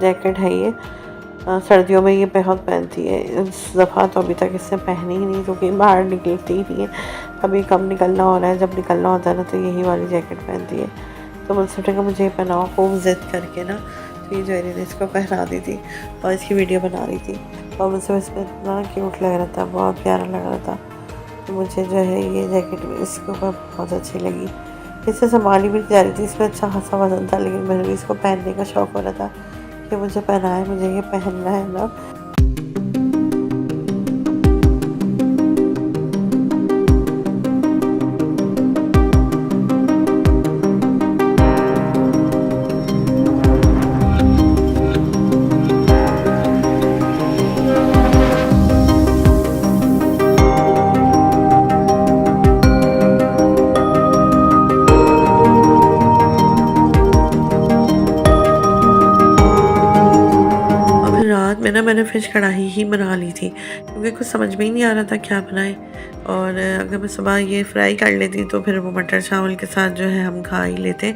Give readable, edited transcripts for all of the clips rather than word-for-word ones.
Jacket है ये, सर्दियों में ये बहुत पहनती है। इस दफ़ा तो अभी तक इसने पहनी ही नहीं, क्योंकि बाहर निकलती ही नहीं है। अभी कम निकलना हो रहा है, जब निकलना होता है ना तो यही वाली जैकेट पहनती है। तो मुझसे कहा मुझे ये पहनाओ, खूब ज़िद करके ना, तो ये ज्वेलरी ने इसको पहना दी थी और इसकी वीडियो बना रही थी। और मुझसे इसमें इतना क्यूट लग रहा था, बहुत प्यारा लग रहा था। तो मुझे जो है ये जैकेट इसके ऊपर बहुत अच्छी लगी। इसे संभाली भी नहीं जा रही थी, इसमें अच्छा खासा वजन था, लेकिन मेरे भी इसको पहनने का शौक़ हो रहा था कि मुझे पहना है, मुझे ये पहनना है ना। रात में ना मैंने फ़िश कढ़ाई ही बना ली थी, क्योंकि कुछ समझ में ही नहीं आ रहा था क्या बनाए। और अगर मैं सुबह ये फ्राई कर लेती तो फिर वो मटर चावल के साथ जो है हम खा ही लेते।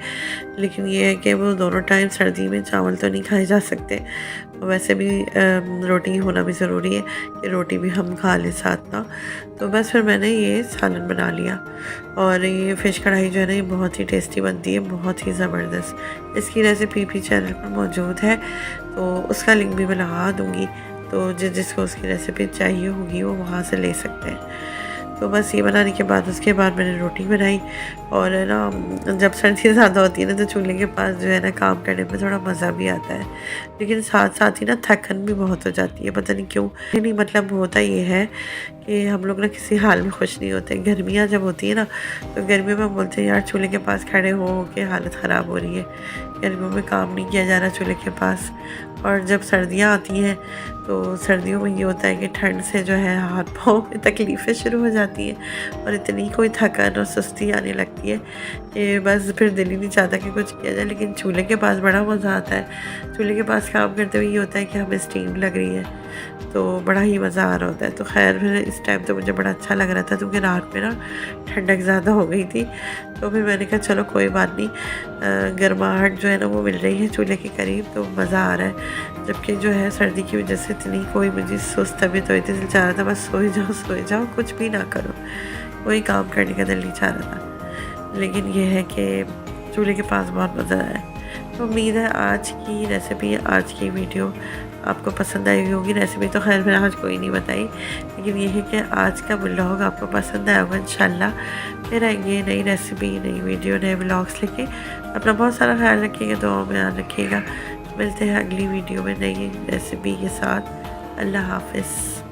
लेकिन ये है कि वो दोनों टाइम सर्दी में चावल तो नहीं खाए जा सकते, वैसे भी रोटी होना भी ज़रूरी है कि रोटी भी हम खा लें साथ ना। तो बस फिर मैंने ये सालन बना लिया। और ये फ़िश कढ़ाई जो है ना, ये बहुत ही टेस्टी बनती है, बहुत ही ज़बरदस्त। इसकी रेसिपी भी चैनल पर मौजूद है, तो उसका लिंक भी मैं लगा दूँगी, तो जिसको उसकी रेसिपी चाहिए होगी वो वहाँ से ले सकते हैं। तो बस ये बनाने के बाद उसके बाद मैंने रोटी बनाई। और ना जब सर्दी ज़्यादा होती है ना, तो चूल्हे के पास जो है ना काम करने में थोड़ा मज़ा भी आता है, लेकिन साथ साथ ही ना थकन भी बहुत हो जाती है, पता नहीं क्यों। नहीं, मतलब होता ये है कि हम लोग ना किसी हाल में खुश नहीं होते। गर्मियाँ जब होती है ना, तो गर्मियों में बोलते हैं यार चूल्हे के पास खड़े हो के हालत ख़राब हो रही है, गर्मियों में काम नहीं किया जा रहा चूल्हे के पास। और जब सर्दियाँ आती हैं तो सर्दियों में ये होता है कि ठंड से जो है हाथ पाँव में तकलीफ़ें शुरू हो जाती हैं, और इतनी कोई थकान और सुस्ती आने लगती है कि बस फिर दिल ही नहीं चाहता कि कुछ किया जाए। लेकिन चूल्हे के पास बड़ा मज़ा आता है। चूल्हे के पास काम करते हुए ये होता है कि हमें स्टीम लग रही है, तो बड़ा ही मज़ा आ रहा होता है। तो खैर फिर इस टाइम तो मुझे बड़ा अच्छा लग रहा था, क्योंकि रात में ना ठंडक ज़्यादा हो गई थी। तो फिर मैंने कहा चलो कोई बात नहीं, गर्माहट जो है ना वो मिल रही है चूल्हे के करीब, तो मज़ा आ रहा है। जबकि जो है सर्दी की वजह से इतनी कोई मुझे सुस्त तबीयत हुई थी, दिल चाह रहा था बस सोए जाओ, कुछ भी ना करो, कोई काम करने का दिल नहीं चाह रहा था। लेकिन ये है कि चूल्हे के पास बहुत मज़ा आया। तो उम्मीद है आज की रेसिपी, आज की वीडियो आपको पसंद आई होगी। रेसिपी तो खैर मैंने आज कोई नहीं बताई, लेकिन ये है कि आज का व्लॉग आपको पसंद आया होगा इंशाल्लाह। फिर आएंगे नई रेसिपी, नई वीडियो, नए व्लॉग्स लेके। अपना बहुत सारा ख्याल रखिएगा, दुआ में याद रखिएगा। मिलते हैं अगली वीडियो में नई रेसिपी के साथ। अल्लाह हाफ़िज़।